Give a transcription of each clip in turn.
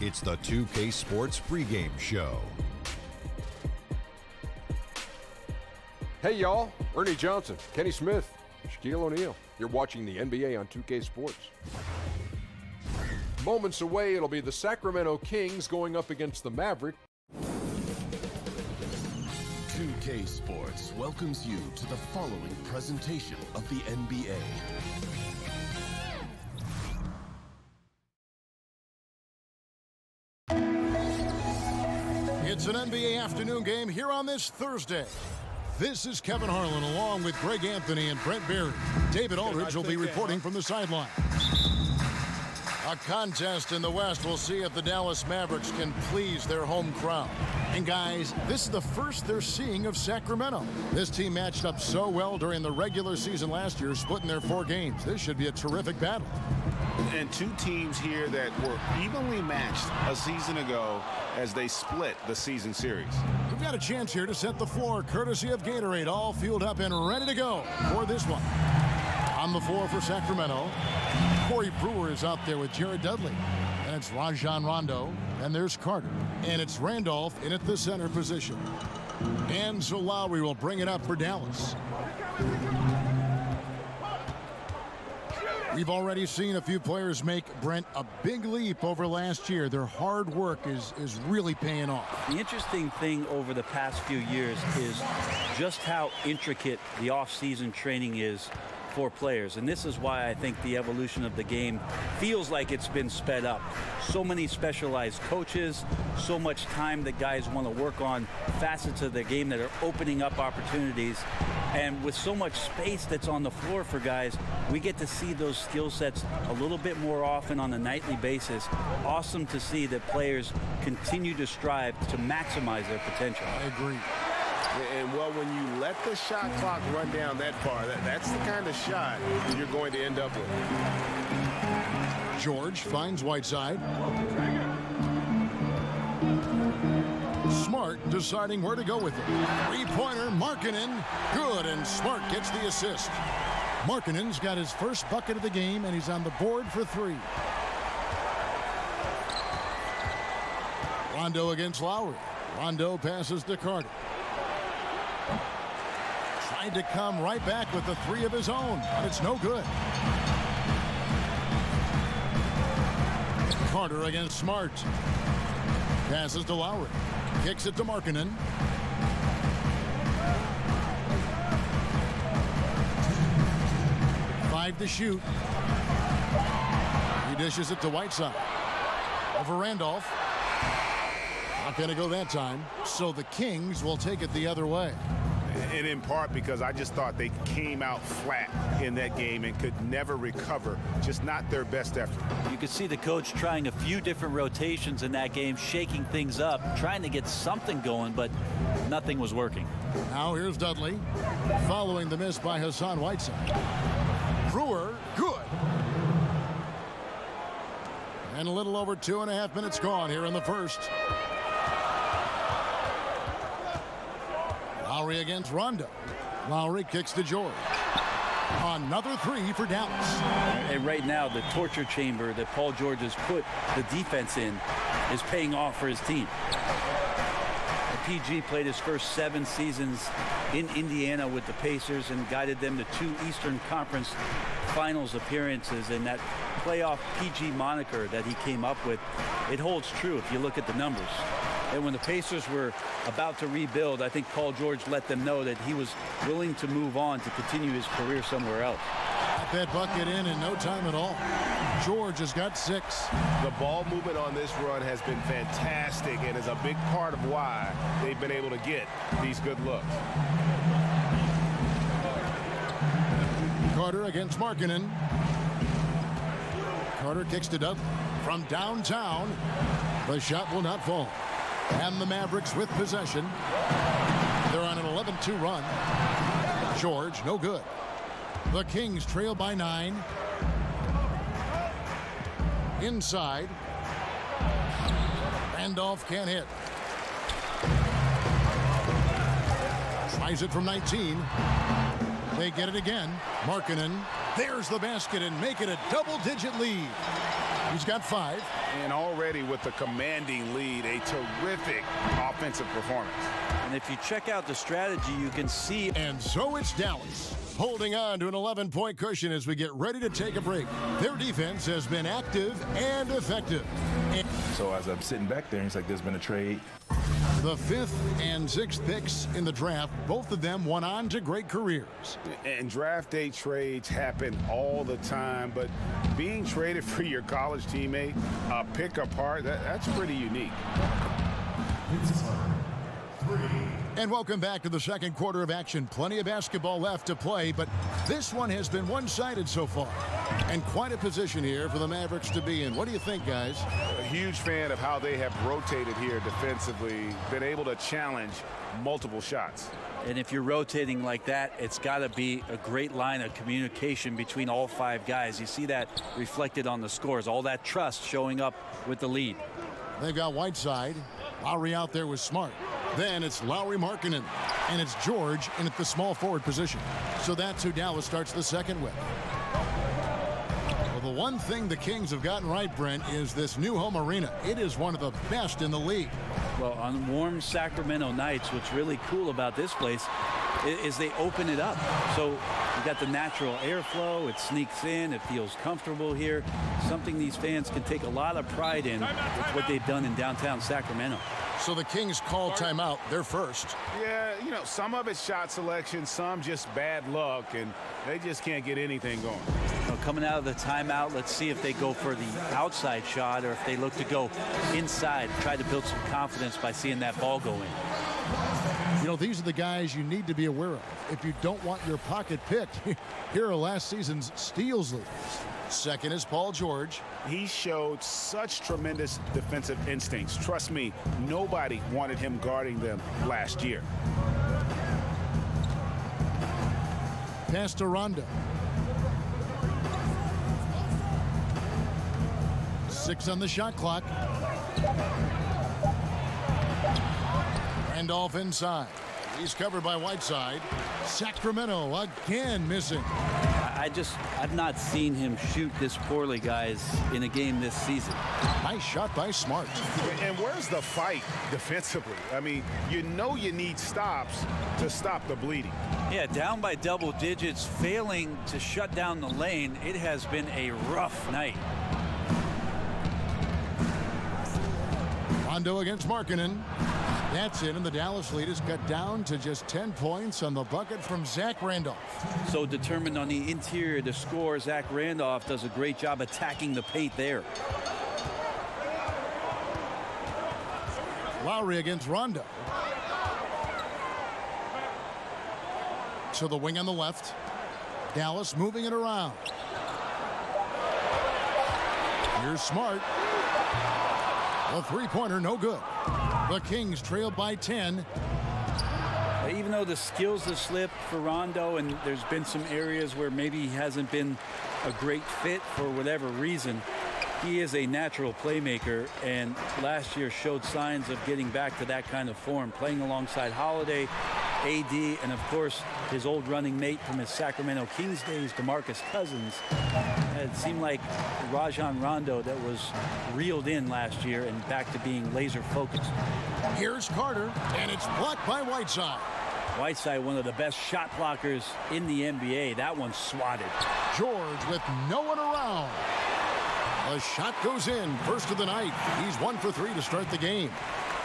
It's the 2K Sports pregame show. Hey y'all, Ernie Johnson, Kenny Smith, Shaquille O'Neal. You're watching the NBA on 2K Sports. Moments away, it'll be the Sacramento Kings going up against the Mavericks. 2K Sports welcomes you to the following presentation of the NBA. It's an NBA afternoon game here on this Thursday. This is Kevin Harlan along with Greg Anthony and Brent Barry. David Aldridge will be reporting from the sideline. A contest in the West. We'll see if the Dallas Mavericks can please their home crowd. And guys, this is the first they're seeing of Sacramento. This team matched up so well during the regular season last year, splitting their 4 games. This should be a terrific battle. And 2 teams here that were evenly matched a season ago as they split the season series. We've got a chance here to set the floor, courtesy of Gatorade, all fueled up and ready to go for this one. On the floor for Sacramento, Corey Brewer is out there with Jared Dudley. And it's Rajon Rondo, and there's Carter. And it's Randolph in at the center position. And so Lowry will bring it up for Dallas. We've already seen a few players make, Brent, a big leap over last year. Their hard work is really paying off. The interesting thing over the past few years is just how intricate the offseason training is for players. And this is why I think the evolution of the game feels like it's been sped up. So many specialized coaches, so much time that guys want to work on facets of their game that are opening up opportunities. And with so much space that's on the floor for guys, we get to see those skill sets a little bit more often on a nightly basis. Awesome to see that players continue to strive to maximize their potential. I agree. And, well, when you let the shot clock run down that far, that's the kind of shot you're going to end up with. George finds Whiteside. Smart deciding where to go with it. Three-pointer, Markkanen, good, and Smart gets the assist. Markkanen's got his first bucket of the game, and he's on the board for 3. Rondo against Lowry. Rondo passes to Carter. Tried to come right back with the 3 of his own, but it's no good. Carter against Smart. Passes to Lowry. Kicks it to Markkanen. Five to shoot. He dishes it to Whiteside. Over Randolph. Not going to go that time. So the Kings will take it the other way. And in part because I just thought they came out flat in that game and could never recover. Just not their best effort. You could see the coach trying a few different rotations in that game, shaking things up, trying to get something going, but nothing was working. Now here's Dudley, following the miss by Hassan Whiteside. Brewer, good. And a little over 2.5 minutes gone here in the first. Lowry against Rondo. Lowry kicks to George. Another 3 for Dallas. And right now, the torture chamber that Paul George has put the defense in is paying off for his team. PG played his first 7 seasons in Indiana with the Pacers and guided them to 2 Eastern Conference Finals appearances. And that playoff PG moniker that he came up with, it holds true if you look at the numbers. And when the Pacers were about to rebuild, I think Paul George let them know that he was willing to move on to continue his career somewhere else. Got that bucket in no time at all. George has got 6. The ball movement on this run has been fantastic and is a big part of why they've been able to get these good looks. Carter against Markkanen. Carter kicks to Dudley. From downtown, the shot will not fall. And the Mavericks with possession. They're on an 11-2 run. George, no good. The Kings trail by 9. Inside. Randolph can't hit. Tries it from 19. They get it again. Markkanen. There's the basket and make it a double-digit lead. He's got 5. And already with the commanding lead, a terrific offensive performance. And if you check out the strategy, you can see. And so it's Dallas, holding on to an 11-point cushion as we get ready to take a break. Their defense has been active and effective. So as I'm sitting back there, it's like there's been a trade. The 5th and 6th picks in the draft, both of them went on to great careers. And draft day trades happen all the time, but being traded for your college teammate, a pick apart, that's pretty unique. And welcome back to the second quarter of action. Plenty of basketball left to play, but this one has been one-sided so far. And quite a position here for the Mavericks to be in. What do you think, guys? A huge fan of how they have rotated here defensively, been able to challenge multiple shots. And if you're rotating like that, it's got to be a great line of communication between all 5 guys. You see that reflected on the scores, all that trust showing up with the lead. They've got Whiteside. Lowry out there with Smart. Then it's Lowry Markkanen. And it's George in at the small forward position. So that's who Dallas starts the second with. Well, the one thing the Kings have gotten right, Brent, is this new home arena. It is one of the best in the league. Well, on warm Sacramento nights, what's really cool about this place is they open it up. So you got the natural airflow. It sneaks in. It feels comfortable here. Something these fans can take a lot of pride in. It's what they've done in downtown Sacramento. So the Kings call timeout. They're first. Yeah, you know, some of it's shot selection, some just bad luck, and they just can't get anything going. Well, coming out of the timeout, let's see if they go for the outside shot or if they look to go inside, try to build some confidence by seeing that ball go in. You know, these are the guys you need to be aware of if you don't want your pocket picked. Here are last season's steals leaders. Second is Paul George. He showed such tremendous defensive instincts. Trust me, nobody wanted him guarding them last year. Pass to Rondo. 6 on the shot clock. Randolph inside. He's covered by Whiteside. Sacramento again missing. I've not seen him shoot this poorly, guys, in a game this season. Nice shot by Smart. And where's the fight defensively? I mean, you know you need stops to stop the bleeding. Yeah, down by double digits, failing to shut down the lane. It has been a rough night. Rondo against Markkanen. That's it, and the Dallas lead is cut down to just 10 points on the bucket from Zach Randolph. So determined on the interior to score, Zach Randolph does a great job attacking the paint there. Lowry against Rondo. To the wing on the left. Dallas moving it around. Here's Smart. A three-pointer, no good. The Kings trail by 10. Even though the skills have slipped for Rondo and there's been some areas where maybe he hasn't been a great fit for whatever reason, he is a natural playmaker, and last year showed signs of getting back to that kind of form, playing alongside Holiday, AD, and of course his old running mate from his Sacramento Kings days, DeMarcus Cousins. It seemed like Rajon Rondo that was reeled in last year and back to being laser focused. Here's Carter, and it's blocked by Whiteside. Whiteside, one of the best shot blockers in the NBA. That one's swatted. George with no one around. The shot goes in, first of the night. He's 1 for 3 to start the game.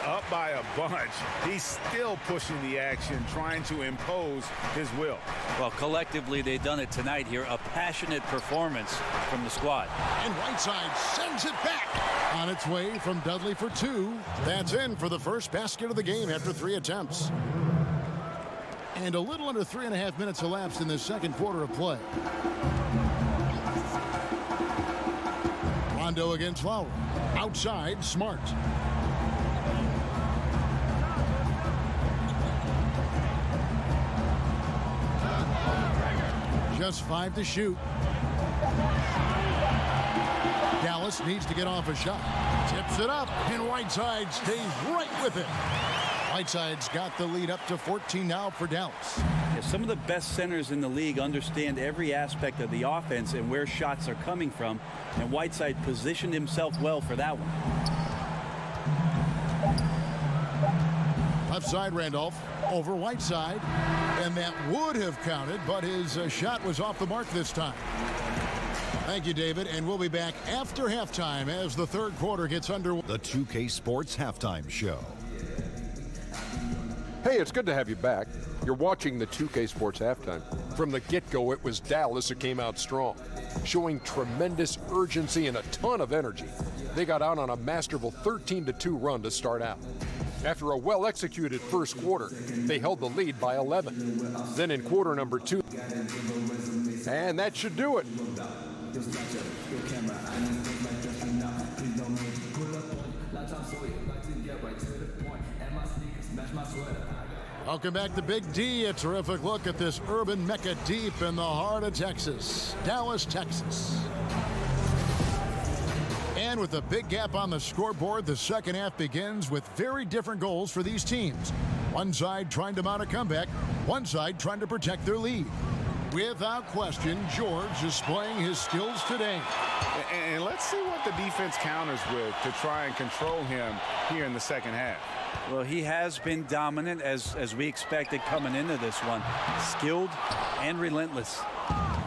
Up by a bunch. He's still pushing the action, trying to impose his will. Well, collectively, they've done it tonight here. A passionate performance from the squad. And Whiteside sends it back. On its way from Dudley for 2. That's in for the first basket of the game after 3 attempts. And a little under 3.5 minutes elapsed in this second quarter of play. Rondo against Lowry. Outside, Smart. Just 5 to shoot. Dallas needs to get off a shot. Tips it up, and Whiteside stays right with it. Whiteside's got the lead up to 14 now for Dallas. Yeah, some of the best centers in the league understand every aspect of the offense and where shots are coming from, and Whiteside positioned himself well for that one. Left side, Randolph over Whiteside, and that would have counted, but his shot was off the mark this time. Thank you, David, and we'll be back after halftime as the third quarter gets underway. The 2K Sports Halftime Show. Hey, it's good to have you back. You're watching the 2K Sports Halftime. From the get-go, it was Dallas who came out strong, showing tremendous urgency and a ton of energy. They got out on a masterful 13-2 run to start out. After a well-executed first quarter, they held the lead by 11. Then in quarter number 2, and that should do it. Welcome back to Big D. A terrific look at this urban mecca deep in the heart of Texas, Dallas, Texas. And with a big gap on the scoreboard, the second half begins with very different goals for these teams. One side trying to mount a comeback, one side trying to protect their lead. Without question, George is displaying his skills today. And let's see what the defense counters with to try and control him here in the second half. Well, he has been dominant as we expected coming into this one. Skilled and relentless.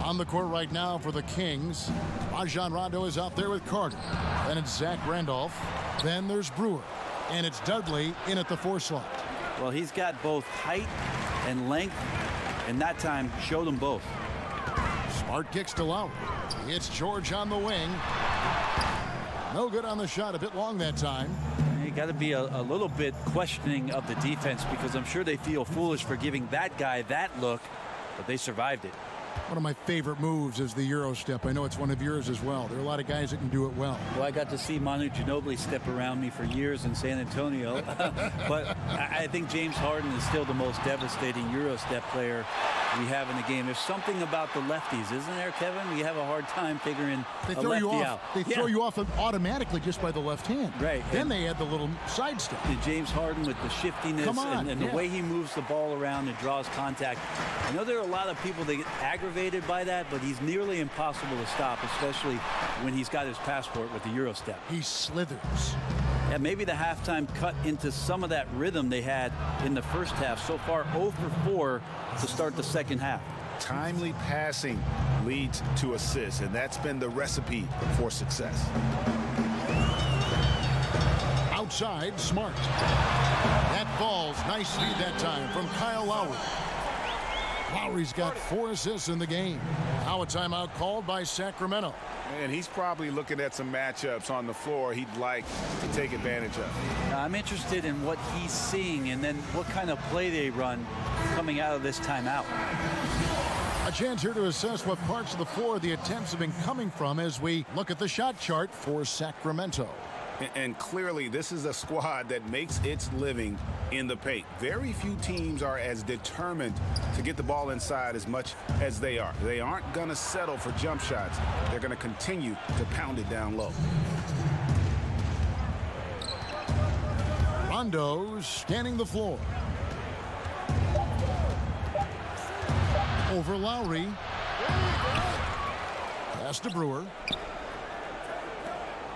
On the court right now for the Kings, Rajon Rondo is out there with Carter. Then it's Zach Randolph. Then there's Brewer. And it's Dudley in at the 4 slot. Well, he's got both height and length, and that time showed them both. Smart kicks to Lowry. It's George on the wing. No good on the shot, a bit long that time. You got to be a little bit questioning of the defense, because I'm sure they feel foolish for giving that guy that look, but they survived it. One of my favorite moves is the Euro step. I know it's one of yours as well. There are a lot of guys that can do it well. Well, I got to see Manu Ginobili step around me for years in San Antonio. But I think James Harden is still the most devastating Euro step player we have in the game. There's something about the lefties, isn't there, Kevin? We have a hard time figuring they a throw lefty you off. out. They throw you off automatically just by the left hand. Right. Then they add the little side step. And James Harden with the shiftiness and the way he moves the ball around and draws contact. I know there are a lot of people that get aggravated by that, but he's nearly impossible to stop, especially when he's got his passport with the Euro step. He slithers. And maybe the halftime cut into some of that rhythm they had in the first half. So far, 0 for 4 to start the second half. Timely passing leads to assists, and that's been the recipe for success. Outside, Smart. That falls. Nice feed that time from Kyle Lowry. Lowry's got 4 assists in the game. Now a timeout called by Sacramento. And he's probably looking at some matchups on the floor he'd like to take advantage of. Now, I'm interested in what he's seeing and then what kind of play they run coming out of this timeout. A chance here to assess what parts of the floor the attempts have been coming from as we look at the shot chart for Sacramento. And clearly, this is a squad that makes its living in the paint. Very few teams are as determined to get the ball inside as much as they are. They aren't going to settle for jump shots. They're going to continue to pound it down low. Rondo scanning the floor. Over Lowry. Pass to Brewer.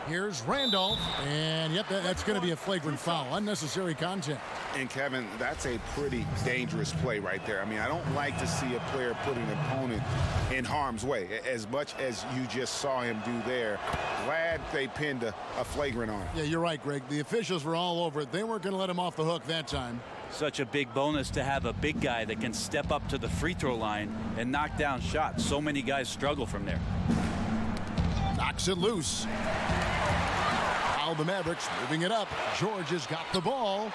Here's Randolph, and yep, that's going to be a flagrant foul. Unnecessary contact. And Kevin, that's a pretty dangerous play right there. I mean, I don't like to see a player put an opponent in harm's way, as much as you just saw him do there. Glad they pinned a flagrant on him. Yeah, you're right, Greg. The officials were all over it. They weren't going to let him off the hook that time. Such a big bonus to have a big guy that can step up to the free throw line and knock down shots. So many guys struggle from there. Knocks it loose. Now the Mavericks moving it up. George has got the ball.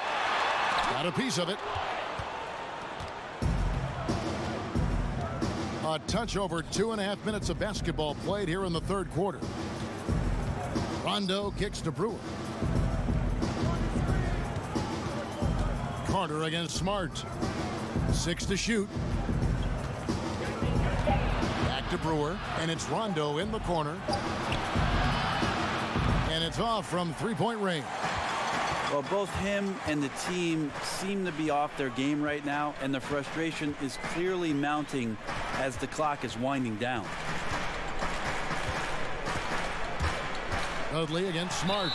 Got a piece of it. A touch over 2.5 minutes of basketball played here in the third quarter. Rondo kicks to Brewer. Carter against Smart. 6 to shoot. Back to Brewer, and it's Rondo in the corner. And it's off from three-point range. Well, both him and the team seem to be off their game right now, and the frustration is clearly mounting as the clock is winding down. Dudley against Smart,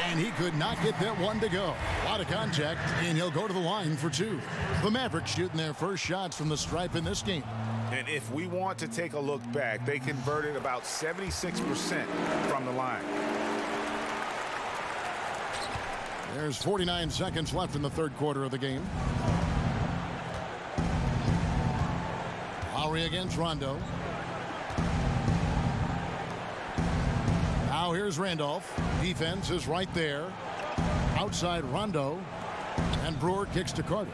and he could not get that one to go. A lot of contact, and he'll go to the line for two. The Mavericks shooting their first shots from the stripe in this game. And if we want to take a look back, they converted about 76% from the line. There's 49 seconds left in the third quarter of the game. Lowry against Rondo. Now here's Randolph. Defense is right there. Outside Rondo. And Brewer kicks to Carter.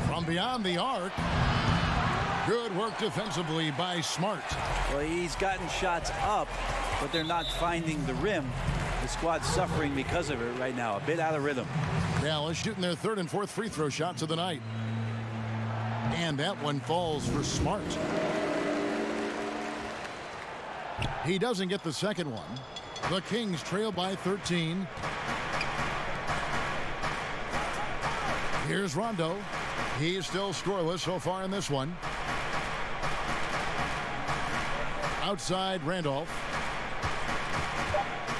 From beyond the arc. Good work defensively by Smart. Well, he's gotten shots up, but they're not finding the rim. The squad's suffering because of it right now. A bit out of rhythm. Dallas shooting their third and fourth free throw shots of the night. And that one falls for Smart. He doesn't get the second one. The Kings trail by 13. Here's Rondo. He's still scoreless so far in this one. Outside Randolph.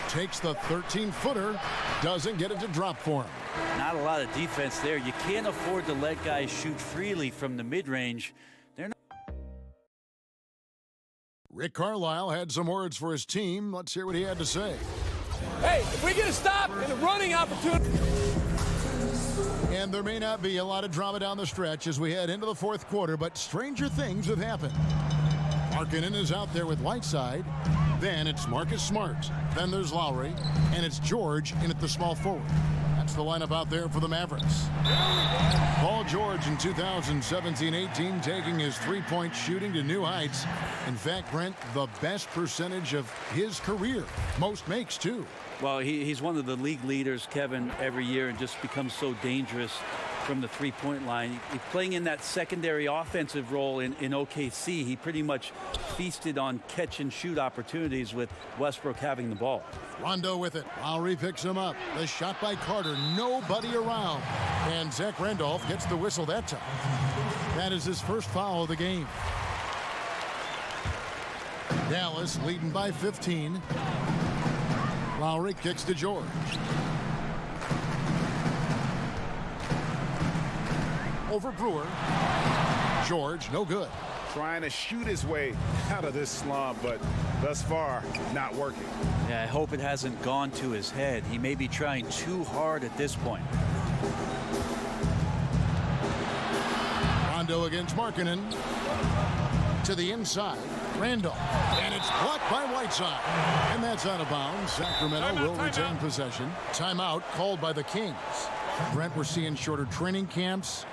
Takes the 13-footer. Doesn't get it to drop for him. Not a lot of defense there. You can't afford to let guys shoot freely from the mid-range. They're not. Rick Carlisle had some words for his team. Let's hear what he had to say. Hey, if we get a stop in the running opportunity. And there may not be a lot of drama down the stretch as we head into the fourth quarter, but stranger things have happened. Markkanen is out there with Whiteside. Then it's Marcus Smart. Then there's Lowry. And it's George in at the small forward. That's the lineup out there for the Mavericks. Paul George in 2017-18 taking his three-point shooting to new heights. In fact, Brent, the best percentage of his career. Most makes, too. Well, he's one of the league leaders, Kevin, every year, and just becomes so dangerous from the three-point line. He's playing in that secondary offensive role in OKC. He pretty much feasted on catch-and-shoot opportunities with Westbrook having the ball. Rondo with it. Lowry picks him up. The shot by Carter. Nobody around. And Zach Randolph gets the whistle that time. That is his first foul of the game. Dallas leading by 15. Lowry kicks to George. Over Brewer. George, no good. Trying to shoot his way out of this slump, but thus far, not working. Yeah, I hope it hasn't gone to his head. He may be trying too hard at this point. Rondo against Markkanen. To the inside. Randolph. And it's blocked by Whiteside. And that's out of bounds. Sacramento will retain possession. Timeout called by the Kings. Brent, we're seeing shorter training camps.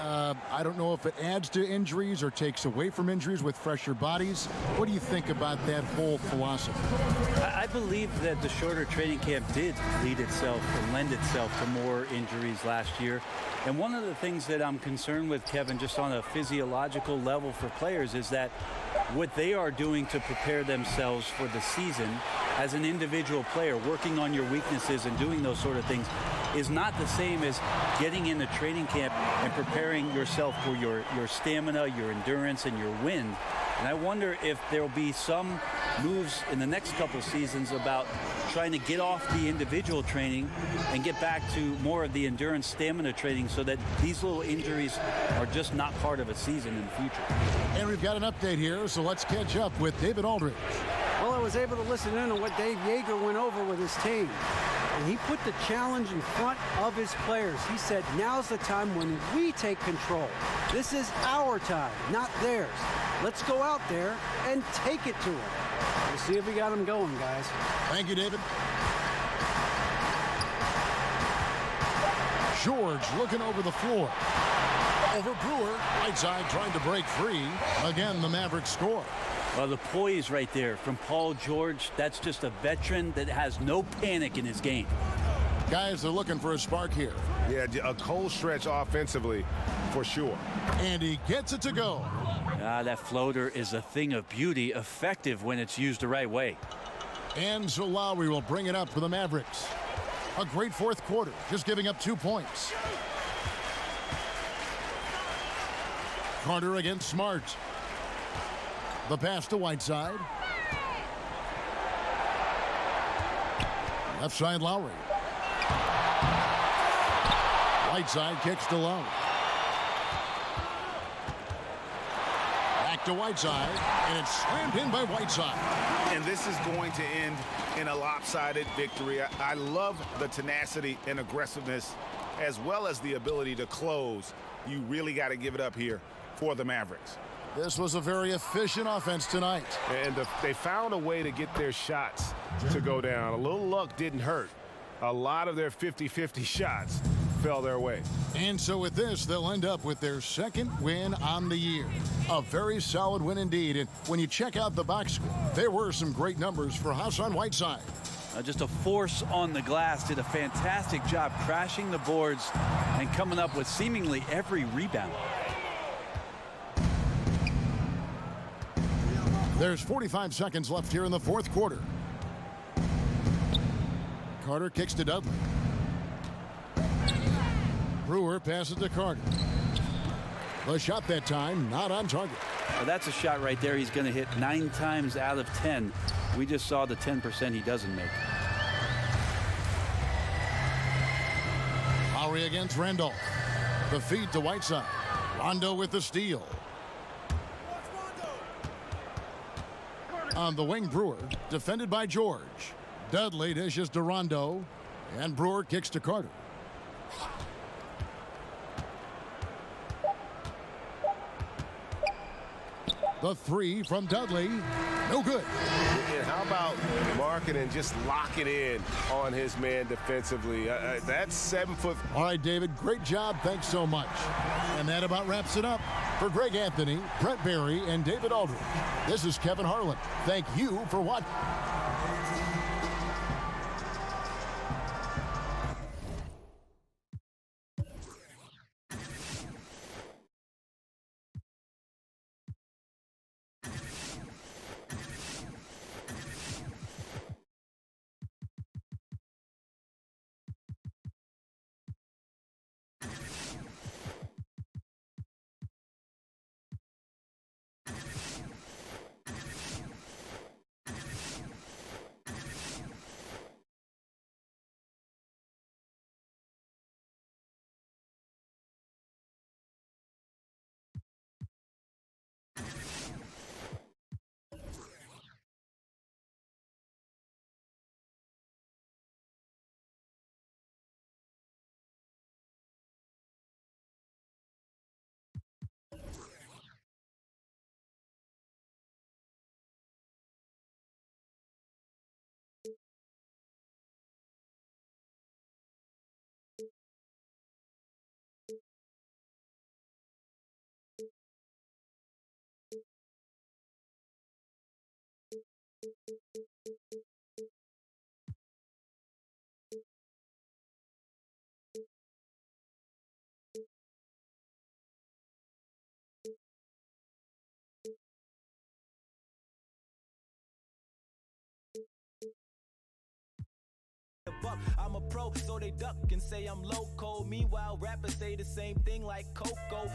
I don't know if it adds to injuries or takes away from injuries with fresher bodies. What do you think about that whole philosophy? I believe that the shorter training camp did lead itself or lend itself to more injuries last year. And one of the things that I'm concerned with, Kevin, just on a physiological level for players is that what they are doing to prepare themselves for the season as an individual player, working on your weaknesses and doing those sort of things, is not the same as getting into training camp and preparing yourself for your stamina, your endurance, and your wind. And I wonder if there'll be some moves in the next couple seasons about trying to get off the individual training and get back to more of the endurance stamina training so that these little injuries are just not part of a season in the future. And we've got an update here, so let's catch up with David Aldridge. Well, I was able to listen in on what Dave Yeager went over with his team. And he put the challenge in front of his players. He said, now's the time when we take control. This is our time, not theirs. Let's go out there and take it to them. We'll see if we got them going, guys. Thank you, David. George looking over the floor. Over Brewer. Whiteside trying to break free. Again, the Mavericks score. Well, the poise right there from Paul George, that's just a veteran that has no panic in his game. Guys are looking for a spark here. Yeah, a cold stretch offensively for sure. And he gets it to go. That floater is a thing of beauty, effective when it's used the right way. And so Lowry will bring it up for the Mavericks. A great fourth quarter, just giving up 2 points. Carter against Smart. The pass to Whiteside. Left side Lowry. Whiteside kicks to Lowry. Back to Whiteside, and it's slammed in by Whiteside. And this is going to end in a lopsided victory. I love the tenacity and aggressiveness, as well as the ability to close. You really got to give it up here for the Mavericks. This was a very efficient offense tonight. And they found a way to get their shots to go down. A little luck didn't hurt. A lot of their 50-50 shots fell their way. And so with this, they'll end up with their second win on the year. A very solid win indeed. And when you check out the box score, there were some great numbers for Hassan Whiteside. Just a force on the glass. Did a fantastic job crashing the boards and coming up with seemingly every rebound. There's 45 seconds left here in the fourth quarter. Carter kicks to Dudley. Brewer passes to Carter. The shot that time not on target. Well, that's a shot right there he's going to hit 9 times out of 10. We just saw the 10% he doesn't make. Lowry against Randolph. The feed to Whiteside. Rondo with the steal. On the wing, Brewer, defended by George. Dudley dishes to Rondo, and Brewer kicks to Carter. The three from Dudley, no good. And how about marking and just locking in on his man defensively? That's 7 foot. All right, David, great job. Thanks so much. And that about wraps it up. For Greg Anthony, Brent Barry, and David Aldridge, this is Kevin Harlan. Thank you for watching. I'm a pro, so they duck and say I'm loco. Meanwhile, rappers say the same thing like Coco.